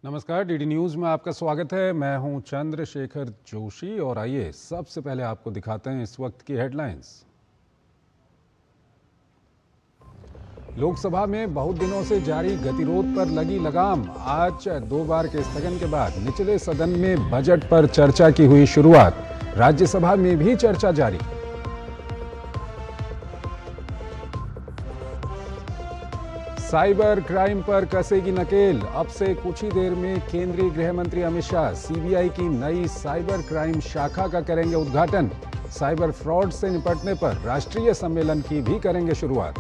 नमस्कार, DD news में आपका स्वागत है। मैं हूं चंद्रशेखर जोशी और आइए सबसे पहले आपको दिखाते हैं इस वक्त की हेडलाइंस। लोकसभा में बहुत दिनों से जारी गतिरोध पर लगी लगाम। आज 2 बार के स्थगन के बाद निचले सदन में बजट पर चर्चा की हुई शुरुआत। राज्यसभा में भी चर्चा जारी। साइबर क्राइम पर कसेगी नकेल। अब से कुछ ही देर में केंद्रीय गृह मंत्री अमित शाह सीबीआई की नई साइबर क्राइम शाखा का करेंगे उद्घाटन। साइबर फ्रॉड से निपटने पर राष्ट्रीय सम्मेलन की भी करेंगे शुरुआत।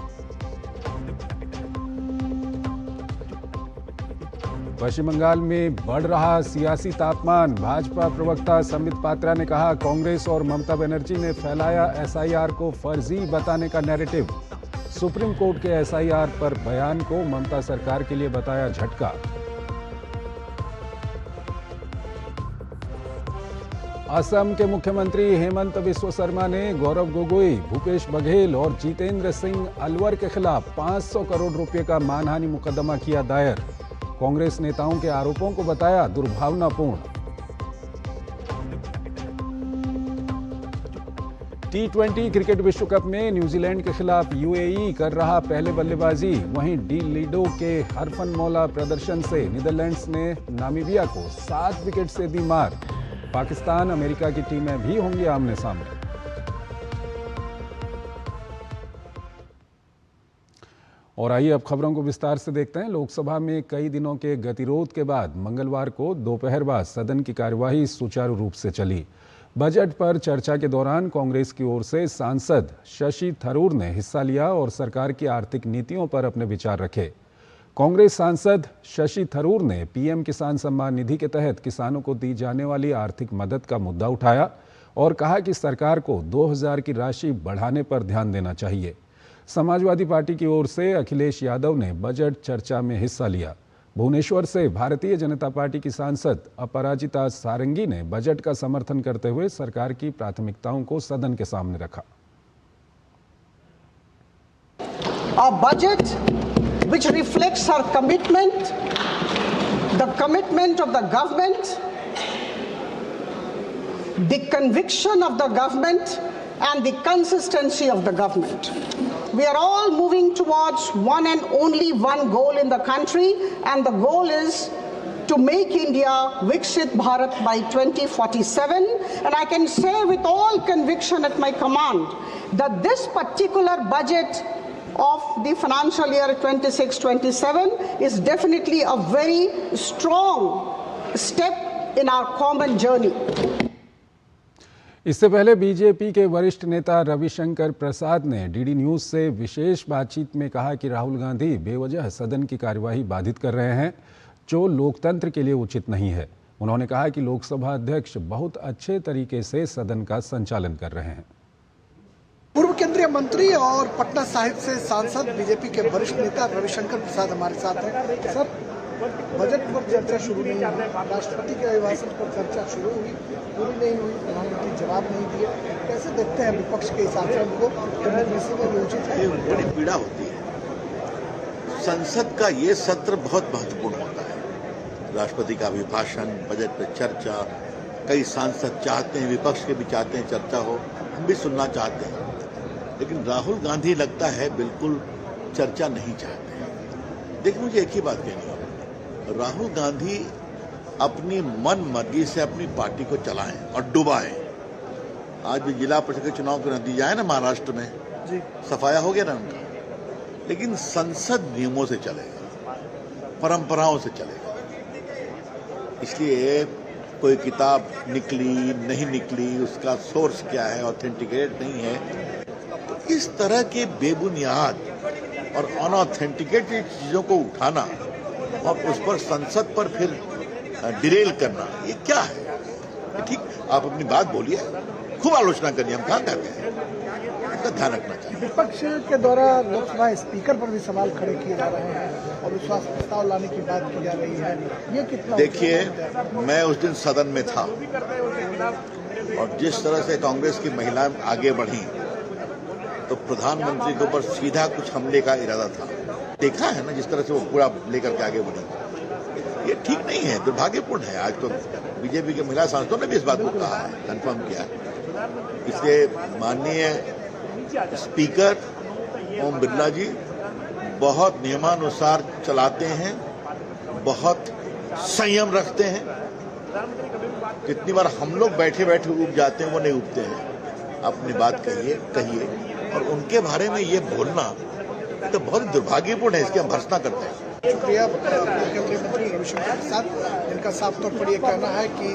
पश्चिम बंगाल में बढ़ रहा सियासी तापमान। भाजपा प्रवक्ता संबित पात्रा ने कहा, कांग्रेस और ममता बनर्जी ने फैलाया एसआईआर को फर्जी बताने का नैरेटिव। सुप्रीम कोर्ट के एसआईआर पर बयान को ममता सरकार के लिए बताया झटका। असम के मुख्यमंत्री हेमंत बिस्वा शर्मा ने गौरव गोगोई, भूपेश बघेल और जितेंद्र सिंह अलवर के खिलाफ 500 करोड़ रुपए का मानहानि मुकदमा किया दायर। कांग्रेस नेताओं के आरोपों को बताया दुर्भावनापूर्ण। T20 क्रिकेट विश्व कप में न्यूजीलैंड के खिलाफ यूएई कर रहा पहले बल्लेबाजी। वहीं डी लिडो के हरफनमौला प्रदर्शन से नीदरलैंड्स ने नामीबिया को 7 विकेट से दी मार। पाकिस्तान अमेरिका की टीमें भी होंगी आमने सामने। और आइए अब खबरों को विस्तार से देखते हैं। लोकसभा में कई दिनों के गतिरोध के बाद मंगलवार को दोपहर बाद सदन की कार्यवाही सुचारू रूप से चली। बजट पर चर्चा के दौरान कांग्रेस की ओर से सांसद शशि थरूर ने हिस्सा लिया और सरकार की आर्थिक नीतियों पर अपने विचार रखे। कांग्रेस सांसद शशि थरूर ने पीएम किसान सम्मान निधि के तहत किसानों को दी जाने वाली आर्थिक मदद का मुद्दा उठाया और कहा कि सरकार को 2000 की राशि बढ़ाने पर ध्यान देना चाहिए। समाजवादी पार्टी की ओर से अखिलेश यादव ने बजट चर्चा में हिस्सा लिया। भुवनेश्वर से भारतीय जनता पार्टी की सांसद अपराजिता सारंगी ने बजट का समर्थन करते हुए सरकार की प्राथमिकताओं को सदन के सामने रखा। A budget which reflects our commitment, the commitment of the government, the conviction of the government and the consistency of the government. We are all moving towards one and only one goal in the country, and the goal is to make India Viksit Bharat by 2047. And I can say with all conviction at my command that this particular budget of the financial year 26-27 is definitely a very strong step in our common journey. इससे पहले BJP के वरिष्ठ नेता रविशंकर प्रसाद ने DD news से विशेष बातचीत में कहा कि राहुल गांधी बेवजह सदन की कार्यवाही बाधित कर रहे हैं, जो लोकतंत्र के लिए उचित नहीं है। उन्होंने कहा कि लोकसभा अध्यक्ष बहुत अच्छे तरीके से सदन का संचालन कर रहे हैं। पूर्व केंद्रीय मंत्री और पटना साहिब से सांसद बीजेपी के वरिष्ठ नेता रविशंकर प्रसाद हमारे साथ हैं। सर, बजट पर चर्चा शुरू नहीं हुई, राष्ट्रपति के अभिभाषण पर चर्चा शुरू हुई, पूरी नहीं हुई, प्रधानमंत्री जवाब नहीं दिए। कैसे देखते हैं विपक्ष के इस आचरण को? डेमोक्रेसी में उचित है? बड़ी पीड़ा होती है। संसद का ये सत्र बहुत महत्वपूर्ण होता है। राष्ट्रपति का अभिभाषण, बजट पर चर्चा, कई सांसद चाहते हैं, विपक्ष के भी चाहते हैं चर्चा हो, हम भी सुनना चाहते हैं, लेकिन राहुल गांधी लगता है बिल्कुल चर्चा नहीं चाहते हैं। देखिए, मुझे एक ही बात कहनी है, राहुल गांधी अपनी मन मर्जी से अपनी पार्टी को चलाएं और डुबाएं। आज भी जिला परिषद के चुनाव के नतीजा है ना महाराष्ट्र में, जी सफाया हो गया ना उनका, लेकिन संसद नियमों से चलेगा, परंपराओं से चलेगा। इसलिए कोई किताब निकली नहीं निकली, उसका सोर्स क्या है, ऑथेंटिकेट नहीं है, तो इस तरह के बेबुनियाद और अनऑथेंटिकेटेड चीजों को उठाना और उस पर संसद पर फिर डिरेल करना, ये क्या है? ठीक, आप अपनी बात बोलिए, खूब आलोचना करिए, हम कहाँ कहते हैं, इसका ध्यान रखना चाहिए। विपक्ष के द्वारा लोकसभा स्पीकर पर भी सवाल खड़े किए जा रहे हैं और विश्वास प्रस्ताव लाने की बात की जा रही है, ये कितना? देखिए, मैं उस दिन सदन में था और जिस तरह से कांग्रेस की महिलाएं आगे बढ़ी तो प्रधानमंत्री के ऊपर सीधा कुछ हमले का इरादा था। देखा है ना जिस तरह से वो पूरा लेकर के आगे बढ़ी। ये ठीक नहीं है, दुर्भाग्यपूर्ण है। आज तो बीजेपी के महिला सांसदों ने भी इस बात को कहा है, कंफर्म किया है। इसलिए माननीय स्पीकर ओम बिरला जी बहुत नियमानुसार चलाते हैं, बहुत संयम रखते हैं। कितनी बार हम लोग बैठे बैठे उब जाते हैं, वो नहीं उबते हैं। अपनी बात कहिए और उनके बारे में ये बोलना तो बहुत दुर्भाग्यपूर्ण है, इसकी हम भर्त्सना करते हैं। शुक्रिया केंद्रीय मंत्री रविशंकर प्रसाद, जिनका साफ तौर पर यह कहना है कि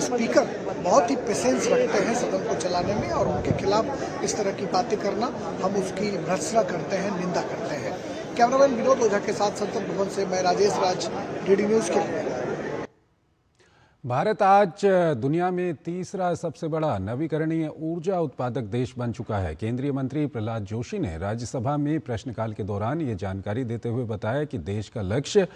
स्पीकर बहुत ही पेशेंस रखते हैं सदन को चलाने में, और उनके खिलाफ इस तरह की बातें करना हम उसकी भर्त्सना करते हैं, निंदा करते हैं। कैमरामैन विनोद ओझा के साथ संसद भवन से मैं राजेश राज, डीडी न्यूज के लिए। भारत आज दुनिया में तीसरा सबसे बड़ा नवीकरणीय ऊर्जा उत्पादक देश बन चुका है। केंद्रीय मंत्री प्रहलाद जोशी ने राज्यसभा में प्रश्नकाल के दौरान ये जानकारी देते हुए बताया कि देश का लक्ष्य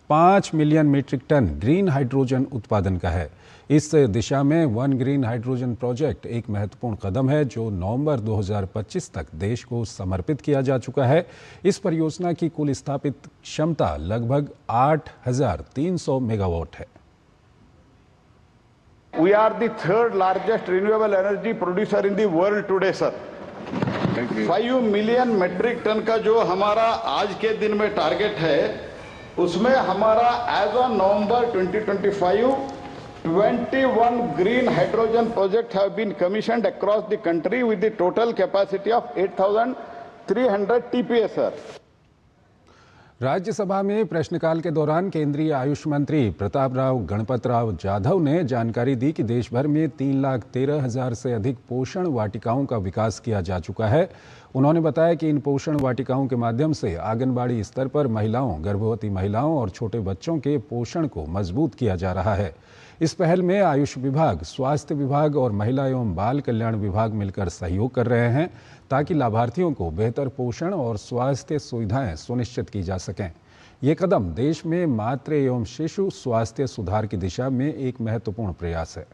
5 million metric ton green hydrogen उत्पादन का है। इस दिशा में वन ग्रीन हाइड्रोजन प्रोजेक्ट एक महत्वपूर्ण कदम है जो नवंबर 2025 तक देश को समर्पित किया जा चुका है। इस परियोजना की कुल स्थापित क्षमता लगभग 8300 मेगावाट है। We are the third largest renewable energy producer in the world today, sir. 5 million metric ton का जो हमारा आज के दिन में टारगेट है, उसमें हमारा as on November 2025 21 green hydrogen projects have been commissioned across the country with the total capacity of 8,300 TPA, sir. Rajya Sabha में प्रश्नकाल के दौरान केंद्रीय आयुष मंत्री प्रताप राव गणपत राव जाधव ने जानकारी दी कि देश भर में 3,13,000 से अधिक पोषण वाटिकाओं का विकास किया जा चुका है। उन्होंने बताया कि इन पोषण वाटिकाओं के माध्यम से आंगनबाड़ी स्तर पर महिलाओं, गर्भवती महिलाओं और छोटे बच्चों के पोषण को मजबूत किया जा रहा है। इस पहल में आयुष विभाग, स्वास्थ्य विभाग और महिला एवं बाल कल्याण विभाग मिलकर सहयोग कर रहे हैं ताकि लाभार्थियों को बेहतर पोषण और स्वास्थ्य सुविधाएं सुनिश्चित की जा सकें। ये कदम देश में मातृ एवं शिशु स्वास्थ्य सुधार की दिशा में एक महत्वपूर्ण प्रयास है।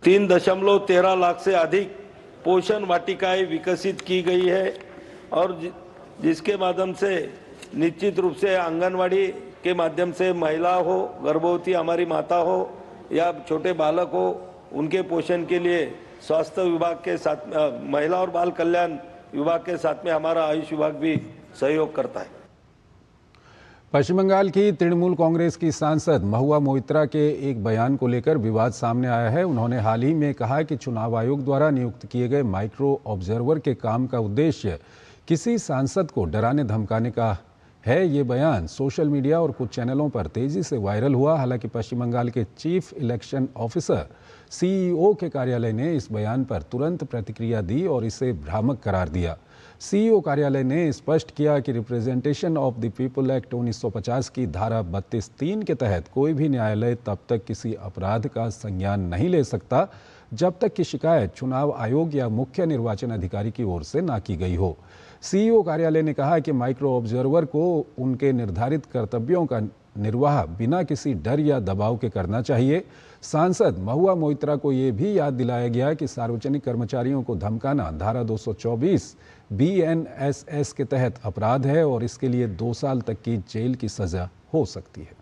3.13 लाख से अधिक पोषण वाटिकाएं विकसित की गई है और जिसके माध्यम से निश्चित रूप से आंगनवाड़ी के माध्यम से महिला हो, गर्भवती हमारी माता हो या छोटे बालक हो, उनके पोषण के लिए स्वास्थ्य विभाग के साथ, महिला और बाल कल्याण विभाग के साथ में हमारा आयुष विभाग भी सहयोग करता है। पश्चिम बंगाल की तृणमूल कांग्रेस की सांसद महुआ मोइत्रा के एक बयान को लेकर विवाद सामने आया है। उन्होंने हाल ही में कहा कि चुनाव आयोग द्वारा नियुक्त किए गए माइक्रो ऑब्जर्वर के काम का उद्देश्य किसी सांसद को डराने धमकाने का है। ये बयान सोशल मीडिया और कुछ चैनलों पर तेजी से वायरल हुआ। हालांकि पश्चिम बंगाल के चीफ इलेक्शन ऑफिसर सीईओ के कार्यालय ने इस बयान पर तुरंत प्रतिक्रिया दी और इसे भ्रामक करार दिया। सीईओ कार्यालय ने स्पष्ट किया कि representation of the people act 1950 की धारा 32(3) के तहत कोई भी न्यायालय तब तक किसी अपराध का संज्ञान नहीं ले सकता जब तक कि शिकायत चुनाव आयोग या मुख्य निर्वाचन अधिकारी की ओर से ना की गई हो। सीईओ कार्यालय ने कहा कि माइक्रो ऑब्जर्वर को उनके निर्धारित कर्तव्यों का निर्वाह बिना किसी डर या दबाव के करना चाहिए। सांसद महुआ मोइत्रा को ये भी याद दिलाया गया कि सार्वजनिक कर्मचारियों को धमकाना धारा 224 BNSS के तहत अपराध है और इसके लिए 2 साल तक की जेल की सजा हो सकती है।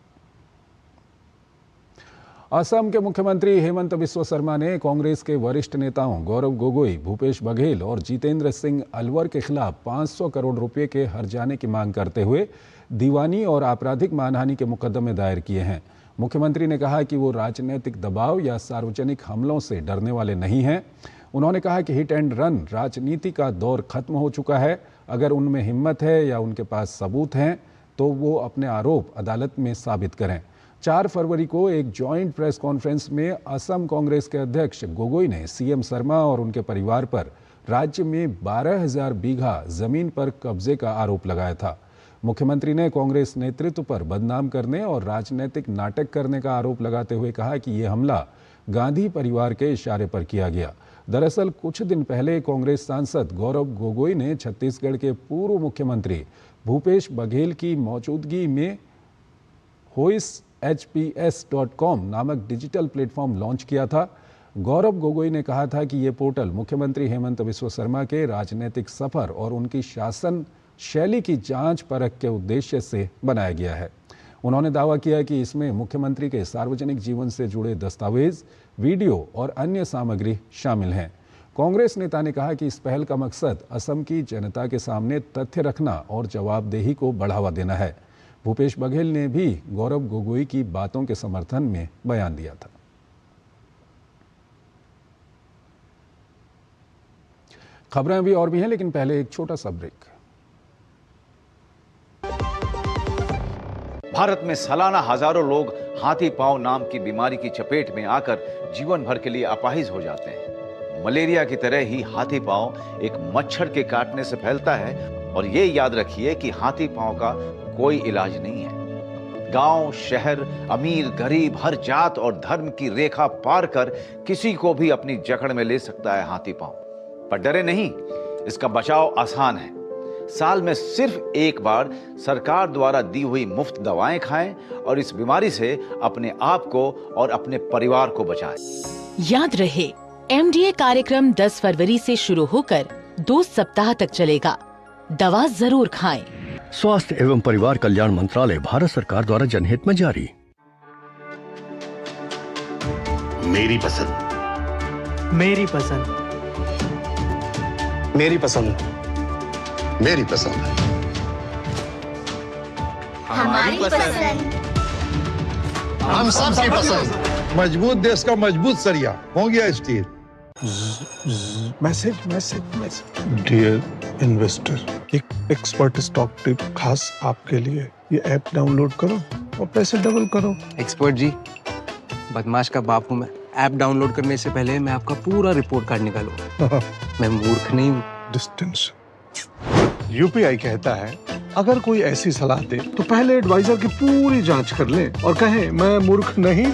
असम के मुख्यमंत्री हेमंत बिस्वा शर्मा ने कांग्रेस के वरिष्ठ नेताओं गौरव गोगोई, भूपेश बघेल और जितेंद्र सिंह अलवर के खिलाफ 500 करोड़ रुपए के हर्जाने की मांग करते हुए दीवानी और आपराधिक मानहानि के मुकदमे दायर किए हैं। मुख्यमंत्री ने कहा कि वो राजनीतिक दबाव या सार्वजनिक हमलों से डरने वाले नहीं हैं। उन्होंने कहा कि हिट एंड रन राजनीति का दौर खत्म हो चुका है। अगर उनमें हिम्मत है या उनके पास सबूत हैं तो वो अपने आरोप अदालत में साबित करें। 4 फरवरी को एक जॉइंट प्रेस कॉन्फ्रेंस में असम कांग्रेस के अध्यक्ष गोगोई ने सीएम शर्मा और उनके परिवार पर राज्य में 12,000 बीघा जमीन पर कब्जे का आरोप लगाया था। मुख्यमंत्री ने कांग्रेस नेतृत्व पर बदनाम करने और राजनीतिक नाटक करने का आरोप लगाते हुए कहा कि यह हमला गांधी परिवार के इशारे पर किया गया। दरअसल कुछ दिन पहले कांग्रेस सांसद गौरव गोगोई ने छत्तीसगढ़ के पूर्व मुख्यमंत्री भूपेश बघेल की मौजूदगी में hoishps.com नामक डिजिटल प्लेटफॉर्म लॉन्च किया था। गौरव गोगोई ने कहा था कि ये पोर्टल मुख्यमंत्री हेमंत बिस्वा शर्मा के राजनीतिक सफर और उनकी शासन शैली की जांच परख के उद्देश्य से बनाया गया है। उन्होंने दावा किया कि इसमें मुख्यमंत्री के सार्वजनिक जीवन से जुड़े दस्तावेज, वीडियो और अन्य सामग्री शामिल हैं। कांग्रेस नेता ने कहा कि इस पहल का मकसद असम की जनता के सामने तथ्य रखना और जवाबदेही को बढ़ावा देना है। भूपेश बघेल ने भी गौरव गोगोई की बातों के समर्थन में बयान दिया था। खबरें अभी और भी हैं, लेकिन पहले एक छोटा सा ब्रेक। भारत में सालाना हजारों लोग हाथी पांव नाम की बीमारी की चपेट में आकर जीवन भर के लिए अपाहिज हो जाते हैं। मलेरिया की तरह ही हाथी पांव एक मच्छर के काटने से फैलता है और ये याद रखिए कि हाथी पांव का कोई इलाज नहीं है। गांव, शहर, अमीर, गरीब, हर जात और धर्म की रेखा पार कर किसी को भी अपनी जकड़ में ले सकता है हाथी पांव। पर डरे नहीं, इसका बचाव आसान है। साल में सिर्फ एक बार सरकार द्वारा दी हुई मुफ्त दवाएं खाएं और इस बीमारी से अपने आप को और अपने परिवार को बचाएं। याद रहे, MDA कार्यक्रम 10 फरवरी से शुरू होकर 2 सप्ताह तक चलेगा। दवा जरूर खाएं। स्वास्थ्य एवं परिवार कल्याण मंत्रालय, भारत सरकार द्वारा जनहित में जारी। मेरी पसंद, मेरी पसंद, मेरी पसंद, मेरी पसंद, हमारी पसंद, हम सबकी पसंद। मजबूत देश का मजबूत सरिया हो गया steel. Message message message. Dear investor, एक एक्सपर्ट स्टॉक टिप खास आपके लिए। ये ऐप डाउनलोड करो और पैसे डबल करो। एक्सपर्ट जी, बदमाश का बाप हूँ मैं। ऐप डाउनलोड करने से पहले मैं आपका पूरा रिपोर्ट कार्ड निकालूंगा। मैं मूर्ख नहीं हूँ। डिस्टेंस। यूपीआई कहता है अगर कोई ऐसी सलाह दे तो पहले एडवाइजर की पूरी जांच कर ले और कहे मैं मूर्ख नहीं।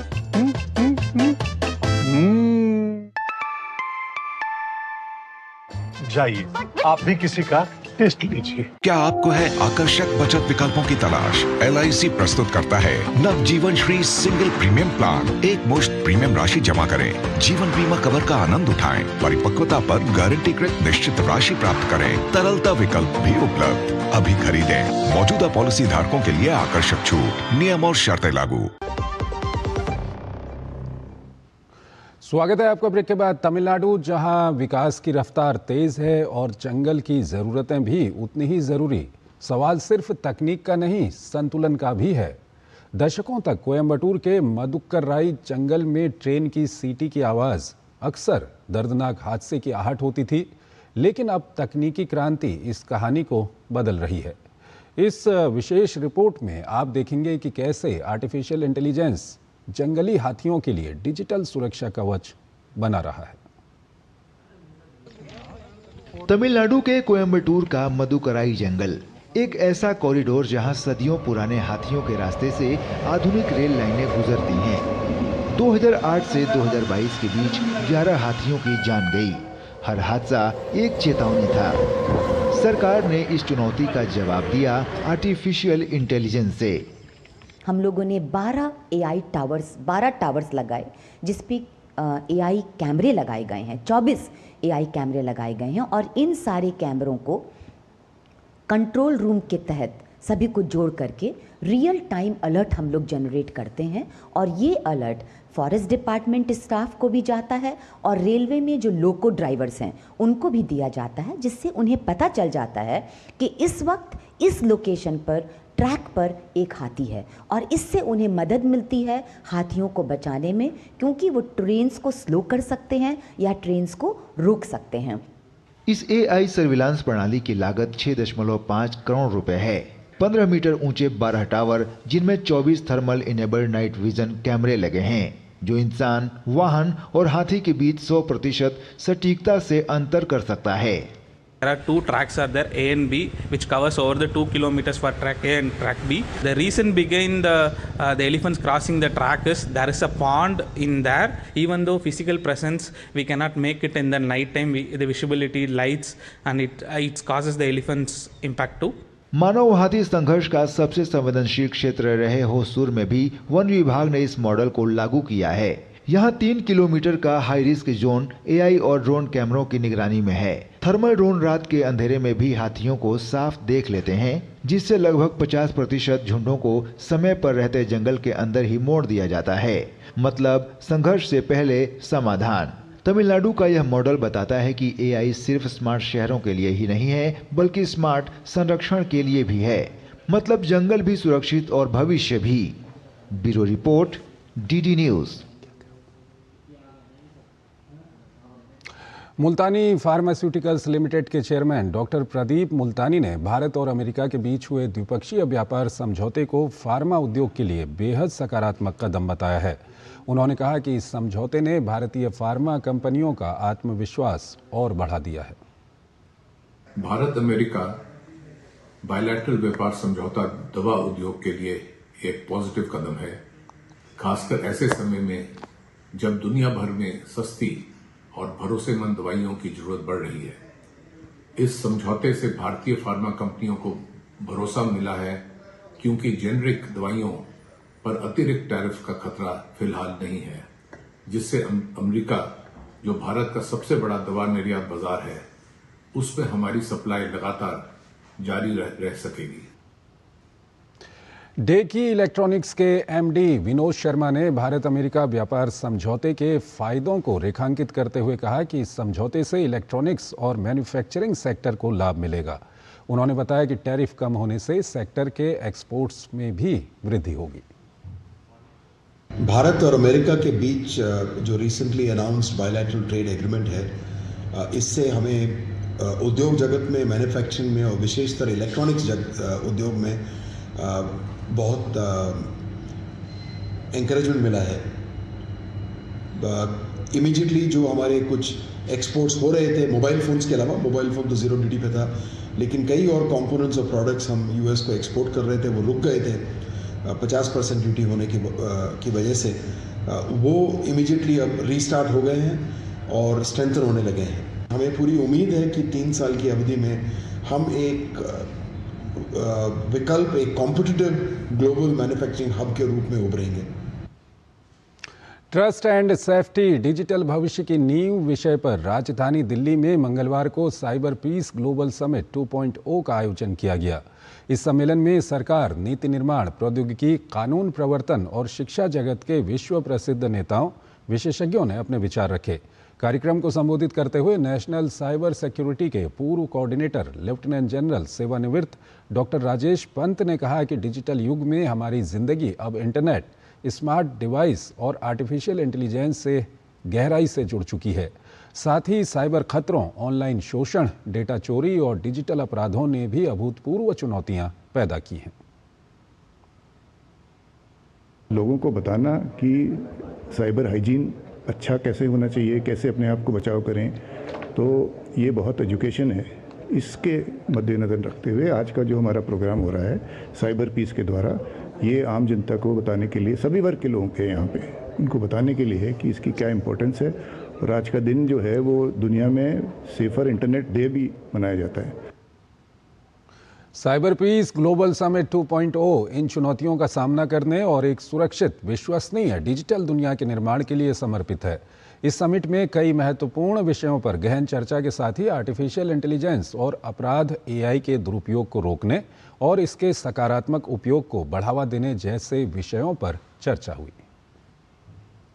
जाइए, आप भी किसी का टेस्ट लीजिए। क्या आपको है आकर्षक बचत विकल्पों की तलाश? LIC प्रस्तुत करता है नवजीवन श्री सिंगल प्रीमियम प्लान। एक मुश्त प्रीमियम राशि जमा करें, जीवन बीमा कवर का आनंद उठाएं, परिपक्वता पर गारंटीकृत निश्चित राशि प्राप्त करें। तरलता विकल्प भी उपलब्ध। अभी खरीदें। मौजूदा पॉलिसी धारकों के लिए आकर्षक छूट, नियम और शर्तें लागू। स्वागत है आपका ब्रेक के बाद। तमिलनाडु, जहां विकास की रफ्तार तेज है और जंगल की ज़रूरतें भी उतनी ही ज़रूरी। सवाल सिर्फ तकनीक का नहीं, संतुलन का भी है। दशकों तक कोयम्बटूर के मदुक्कराई जंगल में ट्रेन की सीटी की आवाज़ अक्सर दर्दनाक हादसे की आहट होती थी, लेकिन अब तकनीकी क्रांति इस कहानी को बदल रही है। इस विशेष रिपोर्ट में आप देखेंगे कि कैसे आर्टिफिशियल इंटेलिजेंस जंगली हाथियों के लिए डिजिटल सुरक्षा कवच बना रहा है। तमिलनाडु के कोयम्बटूर का मदुकराई जंगल एक ऐसा कॉरिडोर जहां सदियों पुराने हाथियों के रास्ते से आधुनिक रेल लाइनें गुजरती हैं। 2008 से 2022 के बीच 11 हाथियों की जान गई। हर हादसा एक चेतावनी था। सरकार ने इस चुनौती का जवाब दिया आर्टिफिशियल इंटेलिजेंस से। हम लोगों ने 12 टावर्स लगाए, जिस पे AI कैमरे लगाए गए हैं। 24 AI कैमरे लगाए गए हैं और इन सारे कैमरों को कंट्रोल रूम के तहत सभी को जोड़ करके रियल टाइम अलर्ट हम लोग जनरेट करते हैं और ये अलर्ट फॉरेस्ट डिपार्टमेंट स्टाफ को भी जाता है और रेलवे में जो लोको ड्राइवर्स हैं उनको भी दिया जाता है, जिससे उन्हें पता चल जाता है कि इस वक्त इस लोकेशन पर ट्रैक पर एक हाथी है और इससे उन्हें मदद मिलती है हाथियों को बचाने में, क्योंकि वो ट्रेन्स को स्लो कर सकते हैं या ट्रेन्स को रोक सकते हैं। इस AI सर्विलांस प्रणाली की लागत 6.5 करोड़ रुपए है। 15 मीटर ऊंचे 12 टावर, जिनमें 24 थर्मल इनेबल्ड नाइट विजन कैमरे लगे हैं, जो इंसान, वाहन और हाथी के बीच 100% सटीकता से अंतर कर सकता है। There are 2 tracks are there, A and B, which covers over the 2 kilometers for track A and track B. The reason behind the elephants crossing the track is there is a pond in there. Even though physical presence, we cannot make it in the night time. The visibility lights and it causes the elephants impact too. मानव हाथी संघर्ष का सबसे संवेदनशील क्षेत्र रहे होसूर में भी one विभाग ने इस मॉडल को लागू किया है। यहाँ 3 किलोमीटर का हाई रिस्क जोन एआई और ड्रोन कैमरों की निगरानी में है। थर्मल ड्रोन रात के अंधेरे में भी हाथियों को साफ देख लेते हैं, जिससे लगभग 50% झुंडों को समय पर रहते जंगल के अंदर ही मोड़ दिया जाता है। मतलब संघर्ष से पहले समाधान। तमिलनाडु का यह मॉडल बताता है कि एआई सिर्फ स्मार्ट शहरों के लिए ही नहीं है, बल्कि स्मार्ट संरक्षण के लिए भी है। मतलब जंगल भी सुरक्षित और भविष्य भी। Bureau report, DD news. Multani pharmaceuticals limited के चेयरमैन डॉक्टर प्रदीप मुल्तानी ने भारत और अमेरिका के बीच हुए द्विपक्षीय व्यापार समझौते को फार्मा उद्योग के लिए बेहद सकारात्मक कदम बताया है। उन्होंने कहा कि इस समझौते ने भारतीय फार्मा कंपनियों का आत्मविश्वास और बढ़ा दिया है। भारत अमेरिका बायलैटरल व्यापार समझौता दवा उद्योग के लिए एक पॉजिटिव कदम है, खासकर ऐसे समय में जब दुनिया भर में सस्ती और भरोसेमंद दवाइयों की जरूरत बढ़ रही है। इस समझौते से भारतीय फार्मा कंपनियों को भरोसा मिला है, क्योंकि जेनरिक दवाइयों पर अतिरिक्त टैरिफ का खतरा फिलहाल नहीं है, जिससे अमेरिका, जो भारत का सबसे बड़ा दवा निर्यात बाजार है, उस पर हमारी सप्लाई लगातार जारी रह सकेगी। डेकी इलेक्ट्रॉनिक्स के एमडी विनोद शर्मा ने भारत अमेरिका व्यापार समझौते के फायदों को रेखांकित करते हुए कहा कि इस समझौते से इलेक्ट्रॉनिक्स और मैन्युफैक्चरिंग सेक्टर को लाभ मिलेगा। उन्होंने बताया कि टैरिफ कम होने से सेक्टर के एक्सपोर्ट्स में भी वृद्धि होगी। भारत और अमेरिका के बीच जो recently announced bilateral trade agreement है, इससे हमें उद्योग जगत में, मैन्युफैक्चरिंग में और विशेषतर इलेक्ट्रॉनिक्स उद्योग में बहुत एनकरेजमेंट मिला है। इमीडिएटली जो हमारे कुछ एक्सपोर्ट्स हो रहे थे मोबाइल फ़ोन्स के अलावा, मोबाइल फ़ोन तो ज़ीरो ड्यूटी पे था, लेकिन कई और कंपोनेंट्स और प्रोडक्ट्स हम यूएस को एक्सपोर्ट कर रहे थे, वो रुक गए थे 50% ड्यूटी होने की वजह से। वो इमीडिएटली अब रीस्टार्ट हो गए हैं और स्ट्रेंथन होने लगे हैं। हमें पूरी उम्मीद है कि 3 साल की अवधि में हम एक विकल्प, एक कॉम्पिटिटिव ग्लोबल मैन्युफैक्चरिंग हब के रूप में उभरेंगे। ट्रस्ट एंड सेफ्टी डिजिटल भविष्य की नींव विषय पर राजधानी दिल्ली में मंगलवार को साइबर पीस ग्लोबल समिट 2.0 का आयोजन किया गया। इस सम्मेलन में सरकार, नीति निर्माण, प्रौद्योगिकी, कानून प्रवर्तन और शिक्षा जगत के विश्व प्रसिद्ध नेताओं, विशेषज्ञों ने अपने विचार रखे। कार्यक्रम को संबोधित करते हुए नेशनल साइबर सिक्योरिटी के पूर्व कोऑर्डिनेटर लेफ्टिनेंट जनरल सेवानिवृत्त डॉक्टर राजेश पंत ने कहा कि डिजिटल युग में हमारी जिंदगी अब इंटरनेट, स्मार्ट डिवाइस और आर्टिफिशियल इंटेलिजेंस से गहराई से जुड़ चुकी है। साथ ही साइबर खतरों, ऑनलाइन शोषण, डेटा चोरी और डिजिटल अपराधों ने भी अभूतपूर्व चुनौतियां पैदा की हैं। लोगों को बताना कि साइबर हाइजीन अच्छा कैसे होना चाहिए, कैसे अपने आप को बचाव करें, तो ये बहुत एजुकेशन है। इसके मद्देनज़र रखते हुए आज का जो हमारा प्रोग्राम हो रहा है साइबर पीस के द्वारा, ये आम जनता को बताने के लिए, सभी वर्ग के लोगों के यहाँ पे उनको बताने के लिए है कि इसकी क्या इम्पोर्टेंस है। और आज का दिन जो है वो दुनिया में सेफर इंटरनेट डे भी मनाया जाता है। साइबर पीस ग्लोबल समिट 2.0 इन चुनौतियों का सामना करने और एक सुरक्षित, विश्वसनीय डिजिटल दुनिया के निर्माण के लिए समर्पित है। इस समिट में कई महत्वपूर्ण विषयों पर गहन चर्चा के साथ ही आर्टिफिशियल इंटेलिजेंस और अपराध, एआई के दुरुपयोग को रोकने और इसके सकारात्मक उपयोग को बढ़ावा देने जैसे विषयों पर चर्चा हुई।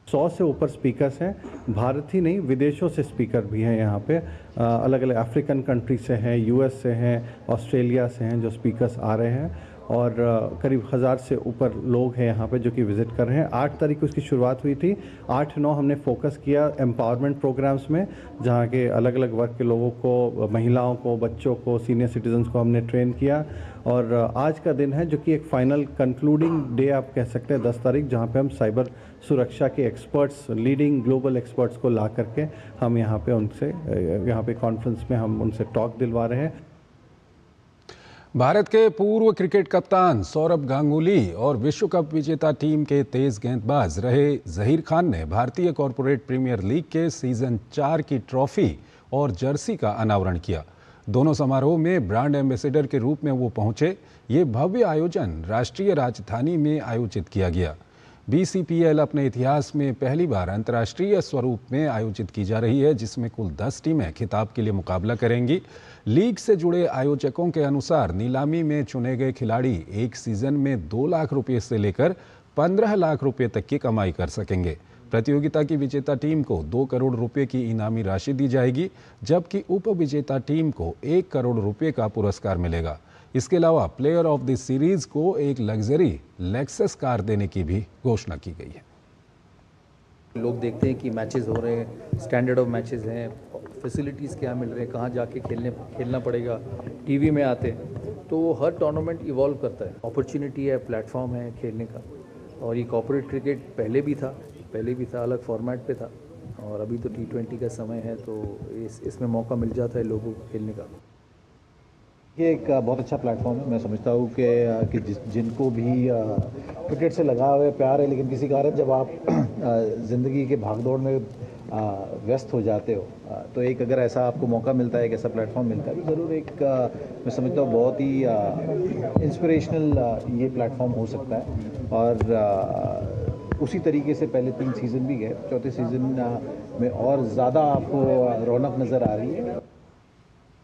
100 से ऊपर स्पीकर्स हैं। भारत ही नहीं, विदेशों से स्पीकर भी हैं यहाँ पे। अलग अलग अफ्रीकन कंट्री से हैं, यूएस से हैं, ऑस्ट्रेलिया से हैं जो स्पीकर्स आ रहे हैं। और करीब 1000 से ऊपर लोग हैं यहाँ पे जो कि विज़िट कर रहे हैं। 8 तारीख को इसकी शुरुआत हुई थी। 8-9 हमने फोकस किया एम्पावरमेंट प्रोग्राम्स में, जहाँ के अलग अलग वर्ग के लोगों को, महिलाओं को, बच्चों को, सीनियर सिटीजन्स को हमने ट्रेन किया। और आज का दिन है जो कि एक फाइनल कंक्लूडिंग डे आप कह सकते हैं, 10 तारीख, जहाँ पे हम साइबर सुरक्षा के एक्सपर्ट्स, लीडिंग ग्लोबल एक्सपर्ट्स को ला करके हम यहाँ पे उनसे, यहाँ पे कॉन्फ्रेंस में हम उनसे टॉक दिलवा रहे हैं। भारत के पूर्व क्रिकेट कप्तान सौरभ गांगुली और विश्व कप विजेता टीम के तेज गेंदबाज रहे जहीर खान ने भारतीय कॉर्पोरेट प्रीमियर लीग के सीजन 4 की ट्रॉफी और जर्सी का अनावरण किया। दोनों समारोह में ब्रांड एम्बेसडर के रूप में वो पहुंचे। ये भव्य आयोजन राष्ट्रीय राजधानी में आयोजित किया गया। BCPL अपने इतिहास में पहली बार अंतर्राष्ट्रीय स्वरूप में आयोजित की जा रही है, जिसमें कुल 10 टीमें खिताब के लिए मुकाबला करेंगी। लीग से जुड़े आयोजकों के अनुसार नीलामी में चुने गए खिलाड़ी एक सीजन में 2 लाख रुपये से लेकर 15 लाख रुपये तक की कमाई कर सकेंगे। प्रतियोगिता की विजेता टीम को 2 करोड़ रुपए की इनामी राशि दी जाएगी, जबकि उप विजेता टीम को 1 करोड़ रुपए का पुरस्कार मिलेगा। इसके अलावा प्लेयर ऑफ द सीरीज को एक लग्जरी लेक्सस कार देने की भी घोषणा की गई है। लोग देखते हैं कि मैचेस हो रहे हैं, स्टैंडर्ड ऑफ मैचेस हैं, फैसिलिटीज़ क्या मिल रहे हैं, कहाँ जाके खेलना पड़ेगा, टीवी में आते हैं, तो हर टूर्नामेंट इवॉल्व करता है। अपॉर्चुनिटी है, प्लेटफॉर्म है खेलने का। और ये कॉर्पोरेट क्रिकेट पहले भी था, अलग फॉर्मेट पे था, और अभी तो T20 का समय है, तो इसमें मौका मिल जाता है लोगों को खेलने का। ये एक बहुत अच्छा प्लेटफॉर्म है। मैं समझता हूँ कि जिनको भी क्रिकेट से लगा हुआ प्यार है, लेकिन किसी कारण जब आप ज़िंदगी के भागदौड़ में व्यस्त हो जाते हो, तो एक अगर ऐसा आपको मौका मिलता है, एक ऐसा प्लेटफॉर्म मिलता है, तो ज़रूर एक मैं समझता हूँ बहुत ही इंस्पिरेशनल ये प्लेटफॉर्म हो सकता है। और उसी तरीके से पहले 3 सीज़न भी गए, चौथे सीज़न में और ज़्यादा आपको रौनक नज़र आ रही है।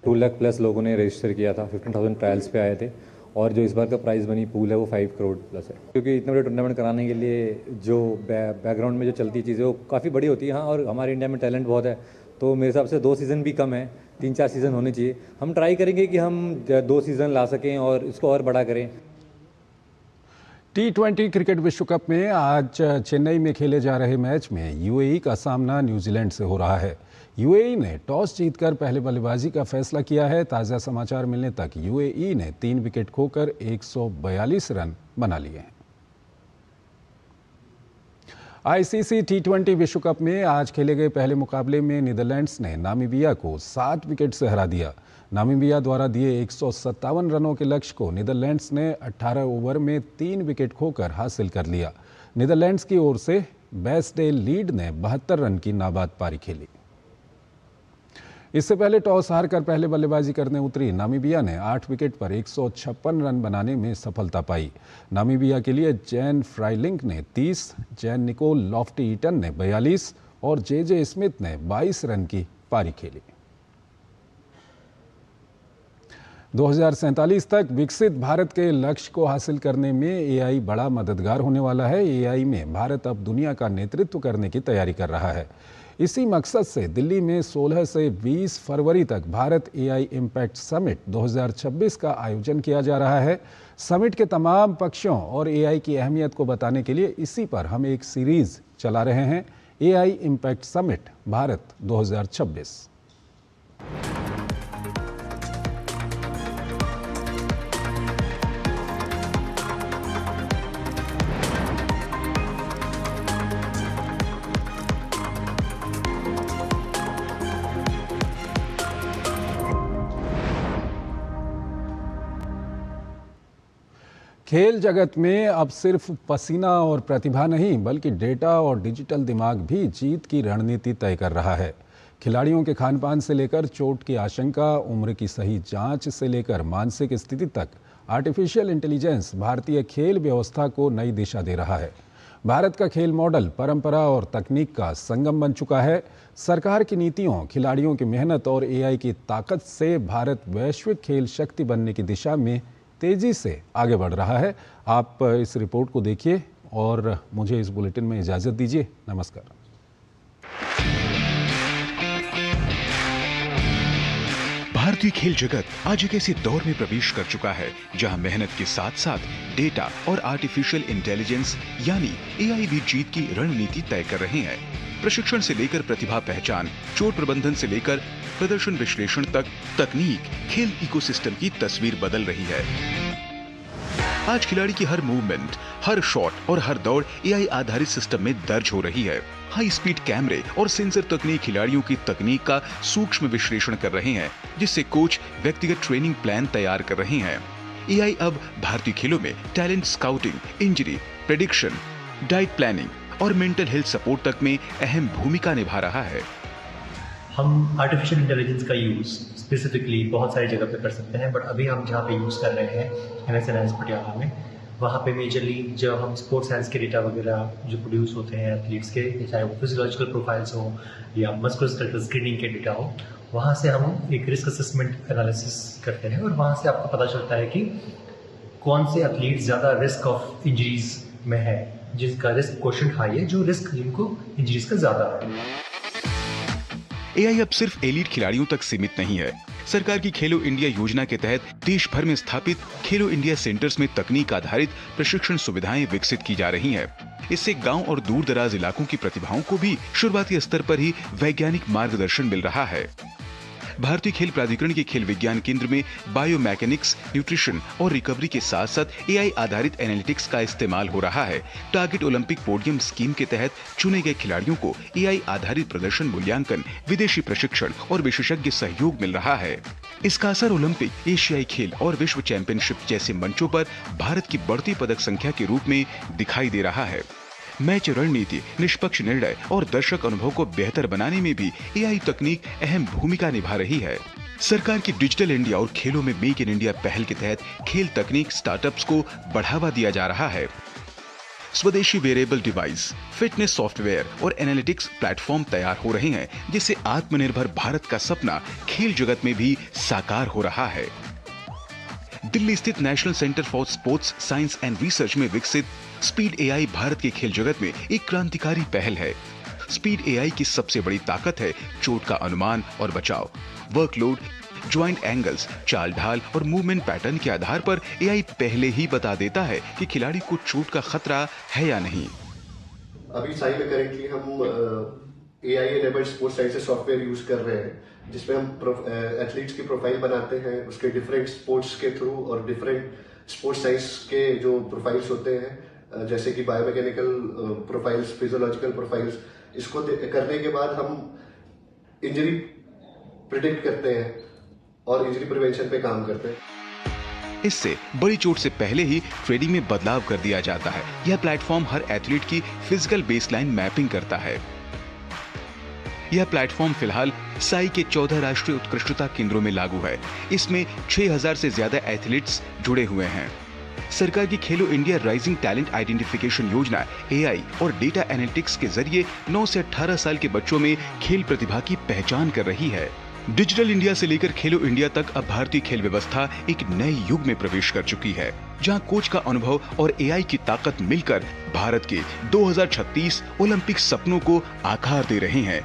2 लाख प्लस लोगों ने रजिस्टर किया था, 15,000 ट्रायल्स पे आए थे, और जो इस बार का प्राइस मनी पूल है वो 5 करोड़ प्लस है। क्योंकि इतने बड़े टूर्नामेंट कराने के लिए जो बैकग्राउंड में जो चलती चीज़ें वो काफ़ी बड़ी होती है। हाँ, और हमारे इंडिया में टैलेंट बहुत है, तो मेरे हिसाब से 2 सीज़न भी कम है, 3-4 सीज़न होने चाहिए। हम ट्राई करेंगे कि हम 2 सीज़न ला सकें और इसको और बड़ा करें। T20 क्रिकेट विश्व कप में आज चेन्नई में खेले जा रहे मैच में UAE का सामना न्यूजीलैंड से हो रहा है। UAE ने टॉस जीतकर पहले बल्लेबाजी का फैसला किया है। ताज़ा समाचार मिलने तक UAE ने 3 विकेट खोकर 142 रन बना लिए हैं। ICC T20 विश्व कप में आज खेले गए पहले मुकाबले में नीदरलैंड्स ने नामीबिया को 7 विकेट से हरा दिया। नामीबिया द्वारा दिए 157 रनों के लक्ष्य को नीदरलैंड्स ने 18 ओवर में 3 विकेट खोकर हासिल कर लिया। नीदरलैंड्स की ओर से बेस्डेल लीड ने 72 रन की नाबाद पारी खेली। इससे पहले टॉस हारकर पहले बल्लेबाजी करने उतरी नामीबिया ने 8 विकेट पर 156 रन बनाने में सफलता पाई। नामीबिया के लिए जैन फ्राइलिंक ने 30, जैन निकोल लॉफ्टी ईटन ने 42 और JJ स्मिथ ने 22 रन की पारी खेली। 2047 तक विकसित भारत के लक्ष्य को हासिल करने में AI बड़ा मददगार होने वाला है। AI में भारत अब दुनिया का नेतृत्व करने की तैयारी कर रहा है। इसी मकसद से दिल्ली में 16 से 20 फरवरी तक भारत AI इम्पैक्ट समिट 2026 का आयोजन किया जा रहा है। समिट के तमाम पक्षों और AI की अहमियत को बताने के लिए इसी पर हम एक सीरीज चला रहे हैं, AI इम्पैक्ट समिट भारत 2026। खेल जगत में अब सिर्फ पसीना और प्रतिभा नहीं, बल्कि डेटा और डिजिटल दिमाग भी जीत की रणनीति तय कर रहा है। खिलाड़ियों के खानपान से लेकर चोट की आशंका, उम्र की सही जांच से लेकर मानसिक स्थिति तक आर्टिफिशियल इंटेलिजेंस भारतीय खेल व्यवस्था को नई दिशा दे रहा है। भारत का खेल मॉडल परंपरा और तकनीक का संगम बन चुका है। सरकार की नीतियों, खिलाड़ियों की मेहनत और AI की ताकत से भारत वैश्विक खेल शक्ति बनने की दिशा में तेजी से आगे बढ़ रहा है। आप इस रिपोर्ट को देखिए और मुझे इस बुलेटिन में इजाजत दीजिए। नमस्कार। भारतीय खेल जगत आज एक ऐसे दौर में प्रवेश कर चुका है जहां मेहनत के साथ साथ डेटा और आर्टिफिशियल इंटेलिजेंस यानी AI भी जीत की रणनीति तय कर रहे हैं। प्रशिक्षण से लेकर प्रतिभा पहचान, चोट प्रबंधन से लेकर प्रदर्शन विश्लेषण तक तकनीक खेल इकोसिस्टम की तस्वीर बदल रही है। आज खिलाड़ी की हर मूवमेंट, हर शॉट और हर दौड़ AI आधारित सिस्टम में दर्ज हो रही है। हाई स्पीड कैमरे और सेंसर तकनीक खिलाड़ियों की तकनीक का सूक्ष्म विश्लेषण कर रहे हैं, जिससे कोच व्यक्तिगत ट्रेनिंग प्लान तैयार कर रहे हैं। AI अब भारतीय खेलों में talent scouting, injury prediction, diet planning और मेंटल हेल्थ सपोर्ट तक में अहम भूमिका निभा रहा है। हम आर्टिफिशियल इंटेलिजेंस का यूज़ स्पेसिफिकली बहुत सारी जगह पे कर सकते हैं, बट अभी हम जहाँ पे यूज़ कर रहे हैं MSNS पटियाला में, वहाँ पे मेजरली जब हम स्पोर्ट्स साइंस के डेटा वगैरह जो प्रोड्यूस होते हैं एथलीट्स के, चाहे वो फिजियोलॉजिकल प्रोफाइल्स हो या मस्कुलोस्केलेटल स्क्रीनिंग के डेटा हो, वहाँ से हम एक रिस्क असेसमेंट एनालिसिस करते हैं और वहाँ से आपको पता चलता है कि कौन से एथलीट ज़्यादा रिस्क ऑफ इंजरीज में है, जिसका रिस्क क्वोशेंट हाई है, जो रिस्क जिनको इंजरीज का ज़्यादा है। एआई अब सिर्फ एलीट खिलाड़ियों तक सीमित नहीं है। सरकार की खेलो इंडिया योजना के तहत देश भर में स्थापित खेलो इंडिया सेंटर्स में तकनीक आधारित प्रशिक्षण सुविधाएं विकसित की जा रही हैं। इससे गांव और दूर दराज इलाकों की प्रतिभाओं को भी शुरुआती स्तर पर ही वैज्ञानिक मार्गदर्शन मिल रहा है। भारतीय खेल प्राधिकरण के खेल विज्ञान केंद्र में बायोमैकेनिक्स, न्यूट्रिशन और रिकवरी के साथ साथ एआई आधारित एनालिटिक्स का इस्तेमाल हो रहा है। टारगेट ओलंपिक पोडियम स्कीम के तहत चुने गए खिलाड़ियों को एआई आधारित प्रदर्शन मूल्यांकन, विदेशी प्रशिक्षण और विशेषज्ञ सहयोग मिल रहा है। इसका असर ओलंपिक, एशियाई खेल और विश्व चैंपियनशिप जैसे मंचों पर भारत की बढ़ती पदक संख्या के रूप में दिखाई दे रहा है। मैच रणनीति, निष्पक्ष निर्णय और दर्शक अनुभव को बेहतर बनाने में भी एआई तकनीक अहम भूमिका निभा रही है। सरकार की डिजिटल इंडिया और खेलों में मेक इन इंडिया पहल के तहत खेल तकनीक स्टार्टअप्स को बढ़ावा दिया जा रहा है। स्वदेशी वेरेबल डिवाइस, फिटनेस सॉफ्टवेयर और एनालिटिक्स प्लेटफॉर्म तैयार हो रहे हैं, जिससे आत्मनिर्भर भारत का सपना खेल जगत में भी साकार हो रहा है। दिल्ली स्थित national centre for sports science and research में विकसित स्पीड एआई भारत के खेल जगत में एक क्रांतिकारी पहल है। स्पीड एआई की सबसे बड़ी ताकत है चोट का अनुमान और बचाव। वर्कलोड, ज्वाइंट एंगल्स, चाल ढाल और मूवमेंट पैटर्न के आधार पर एआई पहले ही बता देता है कि खिलाड़ी को चोट का खतरा है या नहीं। अभी साई में करेंटली हम AI enabled sports sciences software use कर रहे हैं, जिसमें हम एथलीट्स की प्रोफाइल बनाते हैं उसके डिफरेंट स्पोर्ट्स के थ्रू और डिफरेंट स्पोर्ट्स साइंस के जो प्रोफाइल्स होते हैं, जैसे कि बायोमैकेनिकल प्रोफाइल्स, फिजियोलॉजिकल प्रोफाइल्स, इसको करने के बाद हम इंजरी प्रिडिक्ट करते हैं और इंजरी प्रिवेंशन पे काम करते हैं। इससे बड़ी चोट से पहले ही ट्रेनिंग में बदलाव कर दिया जाता है। यह प्लेटफॉर्म हर एथलीट की फिजिकल बेसलाइन मैपिंग करता है। यह प्लेटफॉर्म फिलहाल साई के 14 राष्ट्रीय उत्कृष्टता केंद्रों में लागू है। इसमें 6000 से ज्यादा एथलीट्स जुड़े हुए हैं। सरकार की खेलो इंडिया राइजिंग टैलेंट आइडेंटिफिकेशन योजना एआई और डेटा एनालिटिक्स के जरिए 9 से 18 साल के बच्चों में खेल प्रतिभा की पहचान कर रही है। डिजिटल इंडिया से लेकर खेलो इंडिया तक अब भारतीय खेल व्यवस्था एक नए युग में प्रवेश कर चुकी है, जहां कोच का अनुभव और एआई की ताकत मिलकर भारत के 2036 ओलंपिक सपनों को आकार दे रहे हैं।